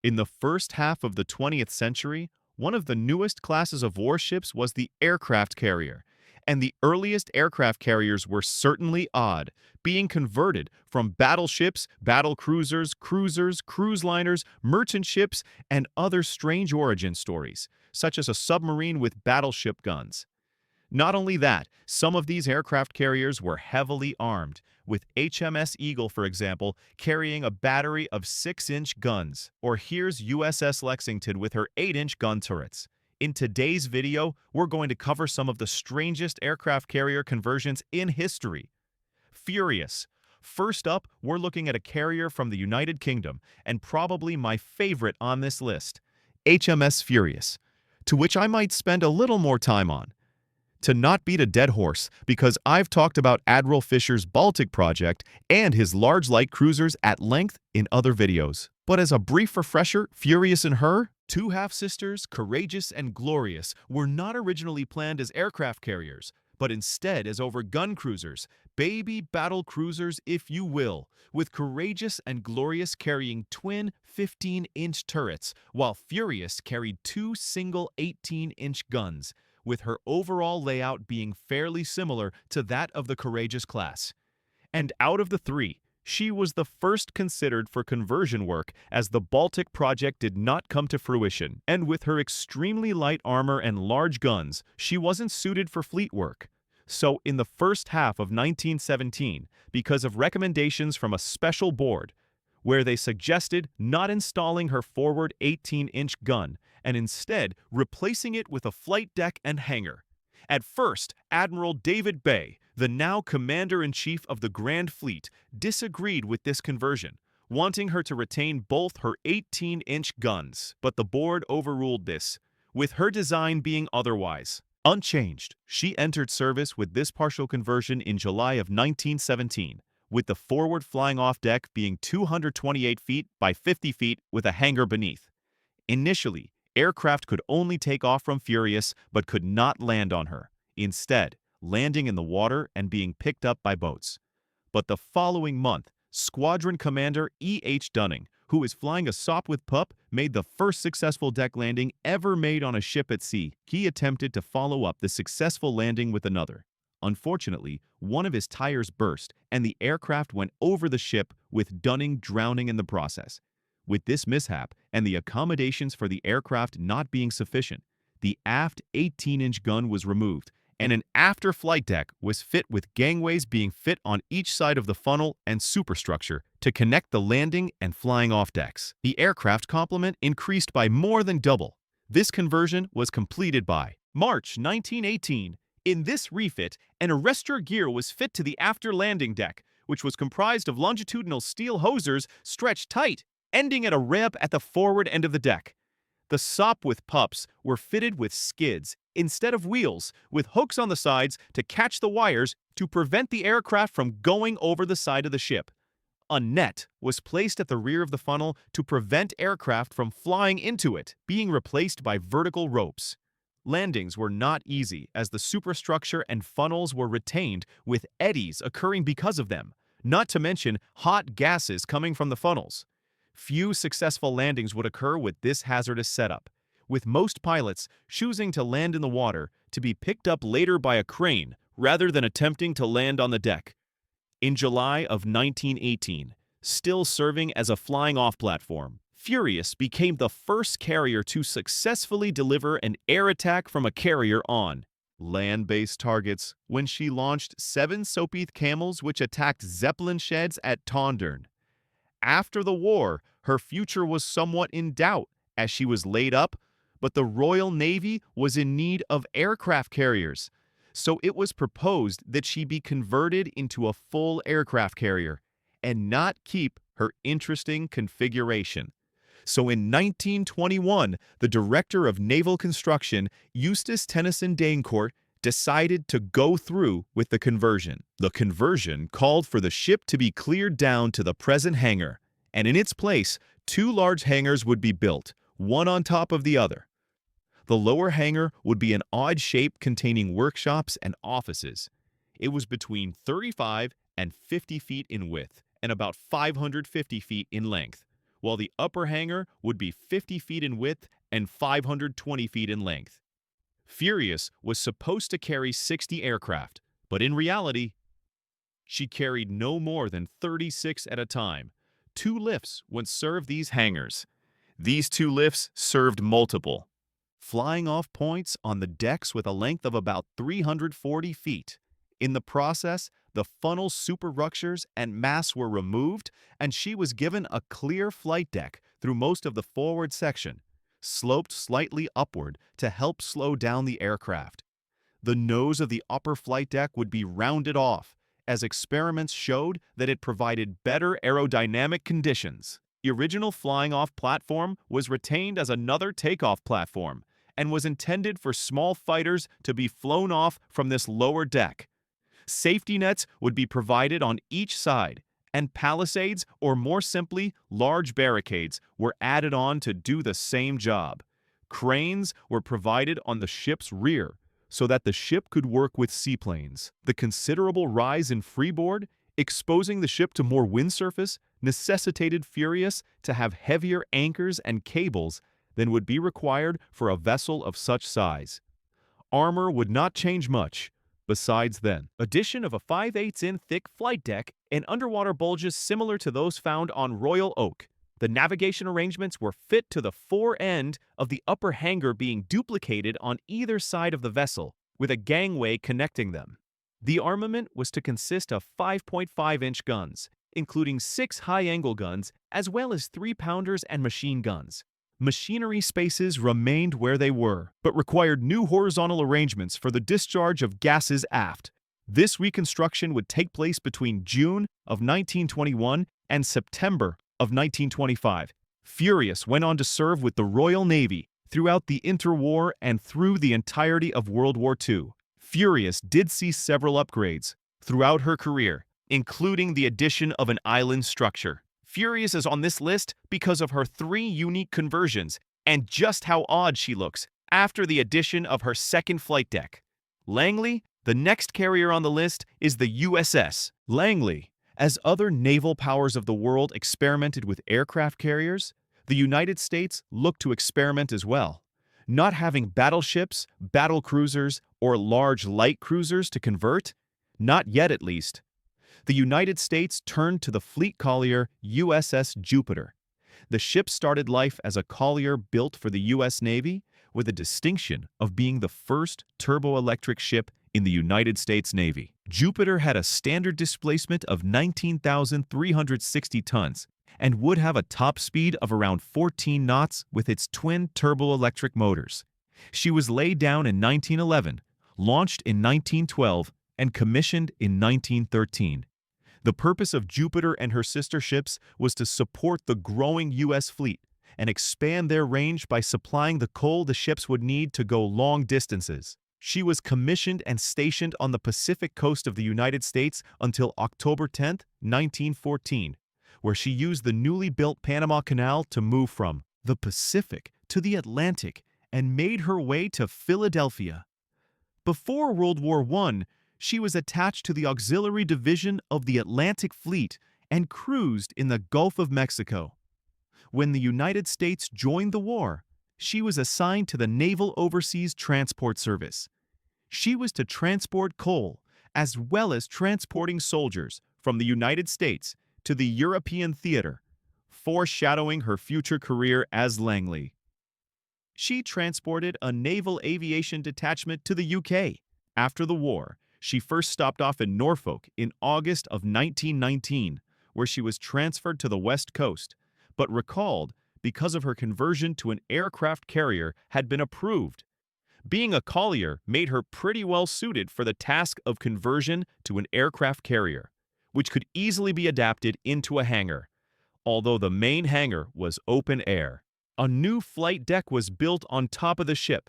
In the first half of the 20th century, one of the newest classes of warships was the aircraft carrier, and the earliest aircraft carriers were certainly odd, being converted from battleships, battle cruisers, cruise liners, merchant ships, and other strange origin stories, such as a submarine with battleship guns. Not only that, some of these aircraft carriers were heavily armed, with HMS Eagle, for example, carrying a battery of 6-inch guns, or here's USS Lexington with her 8-inch gun turrets. In today's video, we're going to cover some of the strangest aircraft carrier conversions in history. Furious. First up, we're looking at a carrier from the United Kingdom, and probably my favorite on this list, HMS Furious, to which I might spend a little more time on. To not beat a dead horse, because I've talked about Admiral Fisher's Baltic project and his large light cruisers at length in other videos. But as a brief refresher, Furious and her, two half-sisters, courageous and glorious, were not originally planned as aircraft carriers, but instead as over-gun cruisers, baby battle cruisers if you will, with Courageous and Glorious carrying twin 15-inch turrets, while Furious carried two single 18-inch guns, with her overall layout being fairly similar to that of the Courageous class. And out of the three, she was the first considered for conversion work as the Baltic project did not come to fruition, and with her extremely light armor and large guns, she wasn't suited for fleet work. So in the first half of 1917, because of recommendations from a special board, where they suggested not installing her forward 18-inch gun and instead replacing it with a flight deck and hangar. At first, Admiral David Bay, the now Commander-in-Chief of the Grand Fleet, disagreed with this conversion, wanting her to retain both her 18-inch guns, but the board overruled this, with her design being otherwise. Unchanged, she entered service with this partial conversion in July of 1917, with the forward flying-off deck being 228 feet by 50 feet with a hangar beneath. Initially, aircraft could only take off from Furious but could not land on her, instead landing in the water and being picked up by boats. But the following month, Squadron Commander E.H. Dunning, who was flying a Sopwith Pup, made the first successful deck landing ever made on a ship at sea. He attempted to follow up the successful landing with another. Unfortunately, one of his tires burst, and the aircraft went over the ship, with Dunning drowning in the process. With this mishap and the accommodations for the aircraft not being sufficient, the aft 18-inch gun was removed, and an after flight deck was fit with gangways being fit on each side of the funnel and superstructure to connect the landing and flying off decks. The aircraft complement increased by more than double. This conversion was completed by March 1918. In this refit, an arrestor gear was fit to the after landing deck, which was comprised of longitudinal steel hosers stretched tight, ending at a ramp at the forward end of the deck. The Sopwith Pups were fitted with skids instead of wheels, with hooks on the sides to catch the wires to prevent the aircraft from going over the side of the ship. A net was placed at the rear of the funnel to prevent aircraft from flying into it, being replaced by vertical ropes. Landings were not easy as the superstructure and funnels were retained, with eddies occurring because of them, not to mention hot gases coming from the funnels. Few successful landings would occur with this hazardous setup, with most pilots choosing to land in the water to be picked up later by a crane rather than attempting to land on the deck. In July of 1918, still serving as a flying-off platform, Furious became the first carrier to successfully deliver an air attack from a carrier on land-based targets when she launched 7 Sopwith Camels which attacked Zeppelin sheds at Tondern. After the war, her future was somewhat in doubt as she was laid up, but the Royal Navy was in need of aircraft carriers, so it was proposed that she be converted into a full aircraft carrier and not keep her interesting configuration. So in 1921, the director of naval construction, Eustace Tennyson Daincourt, decided to go through with the conversion. The conversion called for the ship to be cleared down to the present hangar, and in its place, 2 large hangars would be built, one on top of the other. The lower hangar would be an odd shape containing workshops and offices. It was between 35 and 50 feet in width and about 550 feet in length, while the upper hangar would be 50 feet in width and 520 feet in length. Furious was supposed to carry 60 aircraft, but in reality, she carried no more than 36 at a time. Two lifts would serve these hangars. These two lifts served multiple flying off points on the decks with a length of about 340 feet. In the process, the funnel superstructures and masts were removed, and she was given a clear flight deck through most of the forward section, sloped slightly upward to help slow down the aircraft. The nose of the upper flight deck would be rounded off, as experiments showed that it provided better aerodynamic conditions. The original flying-off platform was retained as another takeoff platform and was intended for small fighters to be flown off from this lower deck. Safety nets would be provided on each side, and palisades, or more simply, large barricades, were added on to do the same job. Cranes were provided on the ship's rear, so that the ship could work with seaplanes. The considerable rise in freeboard, exposing the ship to more wind surface, necessitated Furious to have heavier anchors and cables than would be required for a vessel of such size. Armor would not change much, besides then. Addition of a 5/8 in thick flight deck and underwater bulges similar to those found on Royal Oak. The navigation arrangements were fit to the fore end of the upper hangar being duplicated on either side of the vessel, with a gangway connecting them. The armament was to consist of 5.5-inch guns, including 6 high-angle guns, as well as 3-pounders and machine guns. Machinery spaces remained where they were, but required new horizontal arrangements for the discharge of gases aft. This reconstruction would take place between June of 1921 and September of 1925. Furious went on to serve with the Royal Navy throughout the interwar and through the entirety of World War II. Furious did see several upgrades throughout her career, including the addition of an island structure. Furious is on this list because of her 3 unique conversions and just how odd she looks after the addition of her second flight deck. Langley, the next carrier on the list, is the USS Langley. As other naval powers of the world experimented with aircraft carriers, the United States looked to experiment as well. Not having battleships, battle cruisers, or large light cruisers to convert, not yet at least, the United States turned to the fleet collier USS Jupiter. The ship started life as a collier built for the U.S. Navy, with the distinction of being the first turboelectric ship in the United States Navy. Jupiter had a standard displacement of 19,360 tons and would have a top speed of around 14 knots with its twin turboelectric motors. She was laid down in 1911, launched in 1912, and commissioned in 1913. The purpose of Jupiter and her sister ships was to support the growing U.S. fleet and expand their range by supplying the coal the ships would need to go long distances. She was commissioned and stationed on the Pacific coast of the United States until October 10, 1914, where she used the newly built Panama Canal to move from the Pacific to the Atlantic and made her way to Philadelphia. Before World War I, she was attached to the Auxiliary Division of the Atlantic Fleet and cruised in the Gulf of Mexico. When the United States joined the war, she was assigned to the Naval Overseas Transport Service. She was to transport coal, as well as transporting soldiers from the United States to the European theater, foreshadowing her future career as Langley. She transported a naval aviation detachment to the UK. After the war, she first stopped off in Norfolk in August of 1919, where she was transferred to the West Coast, but recalled because of her conversion to an aircraft carrier had been approved. Being a collier made her pretty well suited for the task of conversion to an aircraft carrier, which could easily be adapted into a hangar, although the main hangar was open air. A new flight deck was built on top of the ship.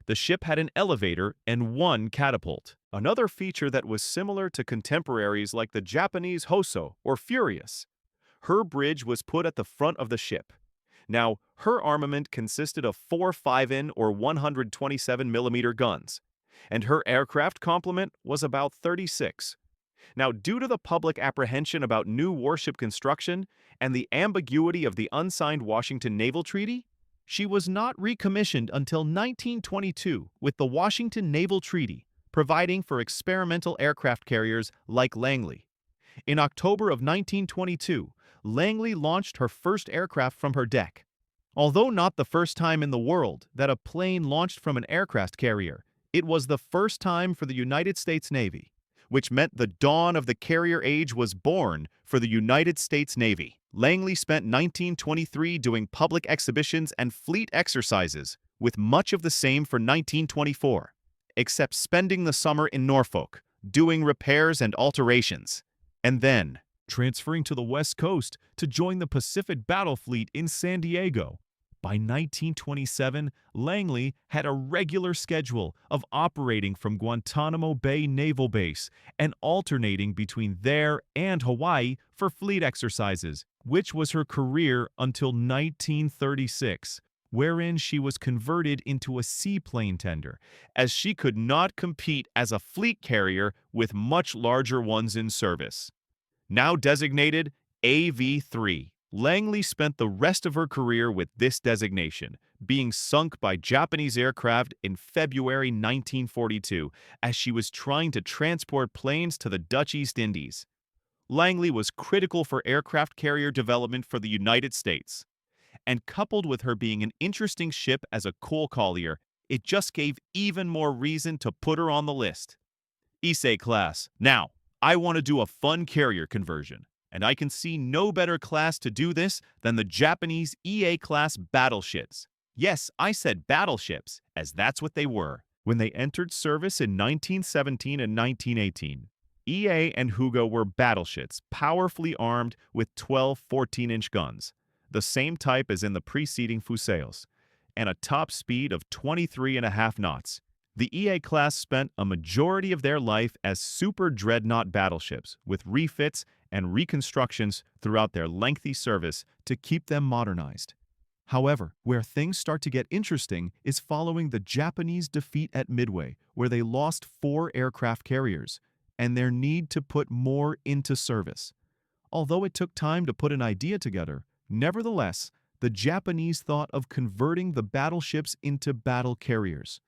The ship had an elevator and 1 catapult. Another feature that was similar to contemporaries like the Japanese Hoso or Furious. Her bridge was put at the front of the ship. Now, her armament consisted of 4 5-in or 127mm guns, and her aircraft complement was about 36. Now, due to the public apprehension about new warship construction and the ambiguity of the unsigned Washington Naval Treaty, she was not recommissioned until 1922 with the Washington Naval Treaty, providing for experimental aircraft carriers like Langley. In October of 1922, Langley launched her first aircraft from her deck. Although not the first time in the world that a plane launched from an aircraft carrier, it was the first time for the United States Navy, which meant the dawn of the carrier age was born for the United States Navy. Langley spent 1923 doing public exhibitions and fleet exercises, with much of the same for 1924, except spending the summer in Norfolk, doing repairs and alterations, and then transferring to the West Coast to join the Pacific Battle Fleet in San Diego. By 1927, Langley had a regular schedule of operating from Guantanamo Bay Naval Base and alternating between there and Hawaii for fleet exercises, which was her career until 1936, wherein she was converted into a seaplane tender, as she could not compete as a fleet carrier with much larger ones in service. Now designated AV-3. Langley spent the rest of her career with this designation, being sunk by Japanese aircraft in February 1942 as she was trying to transport planes to the Dutch East Indies. Langley was critical for aircraft carrier development for the United States, and coupled with her being an interesting ship as a coal collier, it just gave even more reason to put her on the list. Ise-class. Now, I want to do a fun carrier conversion, and I can see no better class to do this than the Japanese Ise-class battleships. Yes, I said battleships, as that's what they were. When they entered service in 1917 and 1918, Ise and Hugo were battleships, powerfully armed with 12 14-inch guns, the same type as in the preceding Fusils, and a top speed of 23.5 knots. The Ise-class spent a majority of their life as super dreadnought battleships, with refits and reconstructions throughout their lengthy service to keep them modernized. However, where things start to get interesting is following the Japanese defeat at Midway, where they lost 4 aircraft carriers, and their need to put more into service. Although it took time to put an idea together, nevertheless, the Japanese thought of converting the battleships into battle carriers.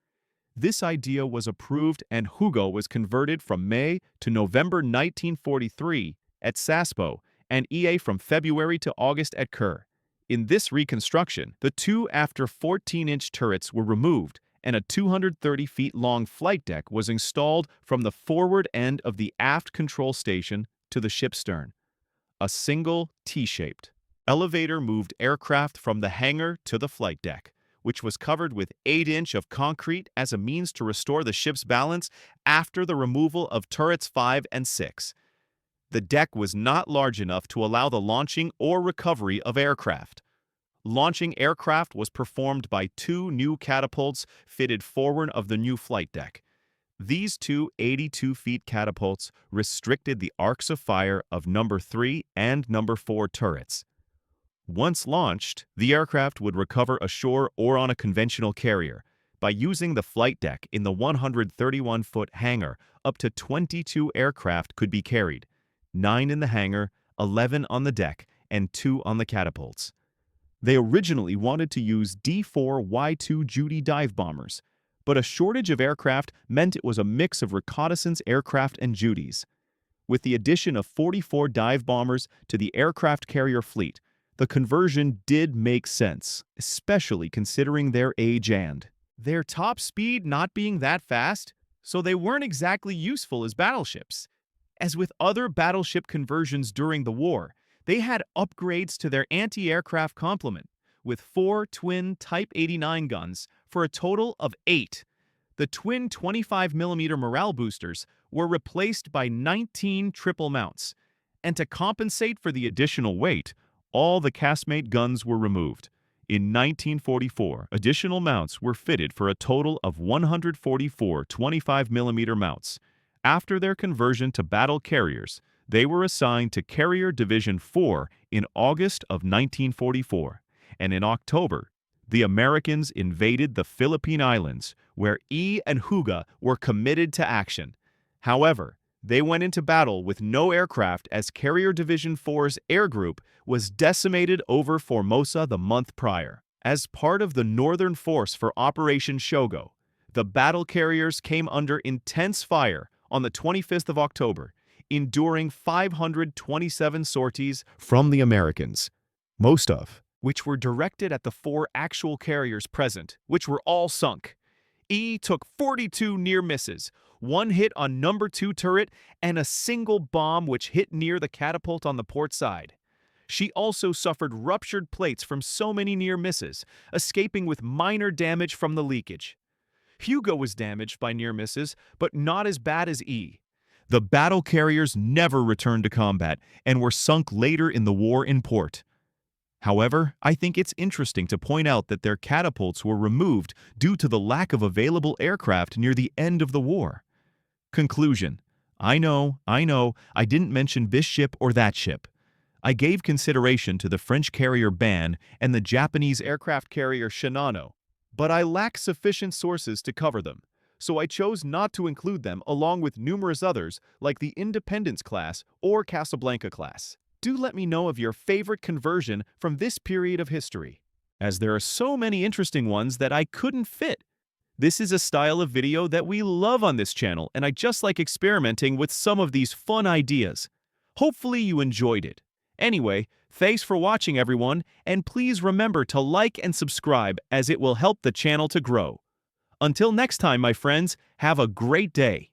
This idea was approved and Hugo was converted from May to November 1943 at Sasebo and Ise from February to August at Kure. In this reconstruction, the 2 after 14-inch turrets were removed and a 230 feet long flight deck was installed from the forward end of the aft control station to the ship's stern. A single T-shaped elevator moved aircraft from the hangar to the flight deck, which was covered with 8-inch of concrete as a means to restore the ship's balance after the removal of turrets 5 and 6. The deck was not large enough to allow the launching or recovery of aircraft. Launching aircraft was performed by 2 new catapults fitted forward of the new flight deck. These 2 82-feet catapults restricted the arcs of fire of number 3 and number 4 turrets. Once launched, the aircraft would recover ashore or on a conventional carrier. By using the flight deck in the 131-foot hangar, up to 22 aircraft could be carried, 9 in the hangar, 11 on the deck, and 2 on the catapults. They originally wanted to use D-4Y-2 Judy dive bombers, but a shortage of aircraft meant it was a mix of reconnaissance aircraft and Judys. With the addition of 44 dive bombers to the aircraft carrier fleet, the conversion did make sense, especially considering their age and their top speed not being that fast, so they weren't exactly useful as battleships. As with other battleship conversions during the war, they had upgrades to their anti-aircraft complement, with 4 twin Type 89 guns for a total of 8. The twin 25mm morale boosters were replaced by 19 triple mounts, and to compensate for the additional weight, all the castmate guns were removed. In 1944, additional mounts were fitted for a total of 144 25mm mounts. After their conversion to battle carriers, they were assigned to Carrier Division 4 in August of 1944, and in October, the Americans invaded the Philippine Islands, where Ise and Hugo were committed to action. However, They went into battle with no aircraft as Carrier Division 4's air group was decimated over Formosa the month prior. As part of the Northern Force for Operation Shogo, the battle carriers came under intense fire on the 25th of October, enduring 527 sorties from the Americans, most of which were directed at the 4 actual carriers present, which were all sunk. E took 42 near misses, 1 hit on number 2 turret, and a single bomb which hit near the catapult on the port side. She also suffered ruptured plates from so many near misses, escaping with minor damage from the leakage. Hugo was damaged by near misses, but not as bad as E. The battle carriers never returned to combat and were sunk later in the war in port. However, I think it's interesting to point out that their catapults were removed due to the lack of available aircraft near the end of the war. Conclusion. I know, I didn't mention this ship or that ship. I gave consideration to the French carrier Ban and the Japanese aircraft carrier Shinano, but I lack sufficient sources to cover them, so I chose not to include them along with numerous others like the Independence class or Casablanca class. Do let me know of your favorite conversion from this period of history, as there are so many interesting ones that I couldn't fit. This is a style of video that we love on this channel, and I just like experimenting with some of these fun ideas. Hopefully you enjoyed it. Anyway, thanks for watching everyone, and please remember to like and subscribe as it will help the channel to grow. Until next time, my friends, have a great day.